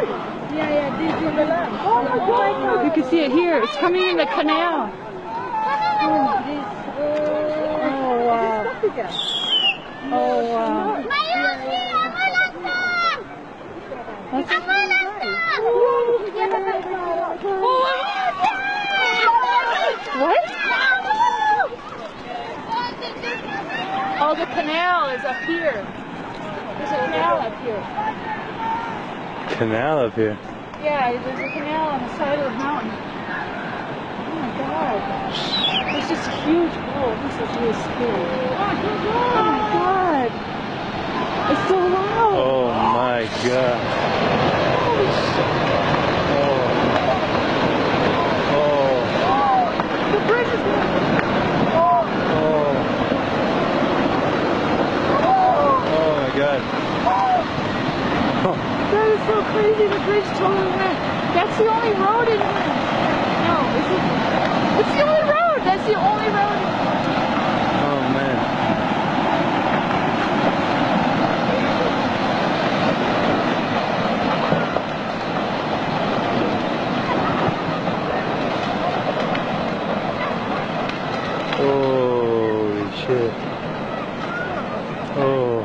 Oh my God! You can see it here. It's coming in the canal. Oh wow! Oh wow! What? Oh, the canal is up here. There's a canal up here. Canal up here? Yeah, there's a canal on the side of the mountain. Oh my God. There's just huge. Oh, this is really scary. Oh my God. It's so loud. Oh my God. The bridge is going. Oh my God. That is so crazy. The bridge totally went. That's the only road in here. No, is it? It's the only road. That's the only road. Oh man. Holy shit. Oh.